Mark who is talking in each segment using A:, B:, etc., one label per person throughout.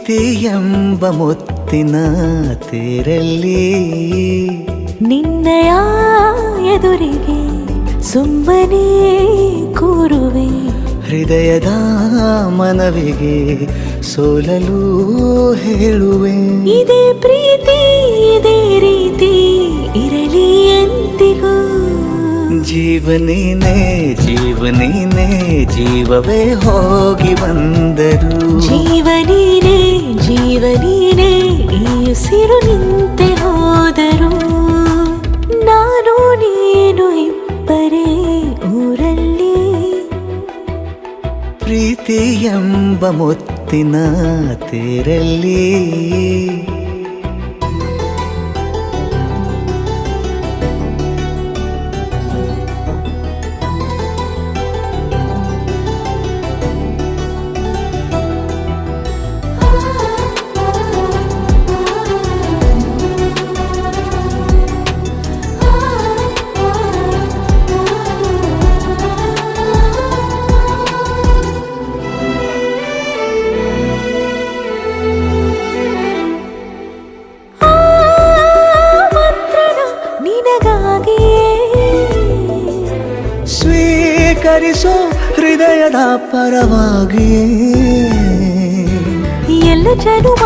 A: ಪ್ರೀತಿ ಎಂಬ ಮುತ್ತಿನ ತೇರಲ್ಲಿ
B: ನಿನ್ನಯ ಎದುರಿಗೆ ಸುಮ್ಮನೆ ಕೂರುವೆ.
A: ಹೃದಯದ ಮನವಿಗೆ ಸೋಲಲು ಹೇಳುವೆ.
B: ಇದೇ ಪ್ರೀತಿ ಇದೇ ರೀತಿ ಇರಲಿ ಎಂದಿಗೂ.
A: ಜೀವನೀನೇ ಜೀವನೀನೇ ಜೀವವೇ ಹೋಗಿ ಬಂದರು.
B: ಜೀವನೀನೇ ಜೀವನೀನೇ ಈ ಉಸಿರು ನಿಂತೆ ಹೋದರು. ನಾನು ನೀನು ಇಬ್ಬರೇ ಊರಲ್ಲಿ.
A: ಪ್ರೀತಿ ಎಂಬ ಮುತ್ತಿನ ತೇರಲ್ಲಿ ಸ್ವೀಕರಿಸೋ ಹೃದಯದ ಪರವಾಗಿ.
B: ಎಲ್ಲ ಜನುಮ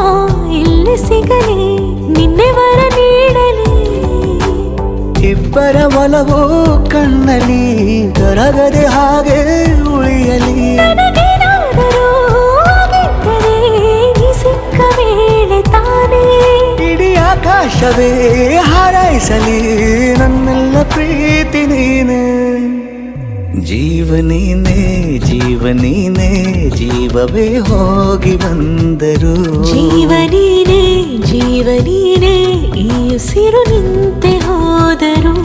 B: ಇಲ್ಲಿ ಸಿಗಲಿ ನಿನ್ನೆ ವರ ನೀಡಲಿ.
A: ಇಬ್ಬರ ಒಲವು ಕಣ್ಣಲ್ಲಿ ಕರಗದೆ ಹಾಗೆ ಉಳಿಯಲಿ.
B: ನನಗೇನಾದರೂ ಆಗಿದ್ದರೆ ನೀ ಸಿಕ್ಕ ವೇಳೆ ತಾನೇ
A: ಇಡೀ ಆಕಾಶವೇ ಹಾರೈಸಲಿ ನನ್ನೆಲ್ಲ ಪ್ರೀತಿ ನೀನೆ. ಜೀವನೀನೇ ಜೀವನೀನೇ ಜೀವವೇ ಹೋಗಿ ಬಂದರು.
B: ಜೀವನೀನೇ ಜೀವನೀನೇ ಈ ಉಸಿರು ನಿಂತೆ ಹೋದರು.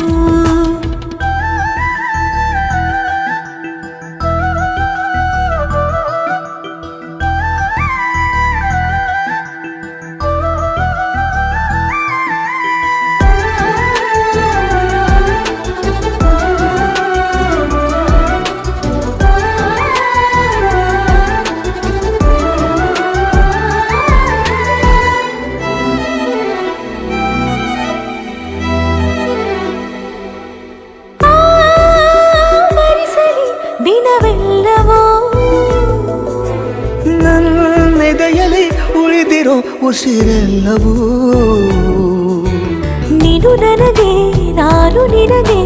B: ದಿನವೆಲ್ಲವೋ
A: ನನ್ನೆದೆಯಲ್ಲಿ ಉಳಿದಿರೋ ಉಸಿರೆಲ್ಲವೂ
B: ನೀನು ನನಗೆ ನಾನು ನಿನಗೆ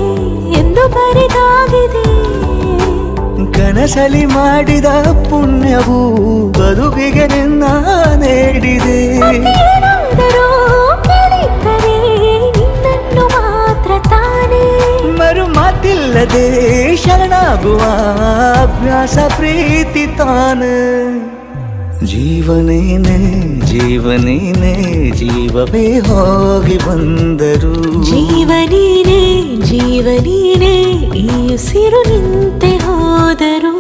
B: ಎಂದು ಬರೆದಾಗಿದೆ.
A: ಕನಸಲಿ ಮಾಡಿದ ಪುಣ್ಯವು ಬದುಕಿಗೆ ನಿನ್ನ ನೀಡಿದೆ.
B: ಏನಾದರೂ ಕೇಳಿದ್ದರೆ ನಿನ್ನನ್ನು ಮಾತ್ರ ತಾನೇ.
A: ಮರು ಮಾತಿಲ್ಲದೆ ಶರಣಾಗುವ ಅಭ್ಯಾಸ ಪ್ರೀತಿ ತಾನೆ. ಜೀವನೇನೆ ಜೀವನೇನೆ ಜೀವವೇ ಹೋಗಿ ಬಂದರು.
B: ಜೀವನೀನೇ ಜೀವನೀನೇ ಈ ಉಸಿರು ನಿಂತೆ ಹೋದರು.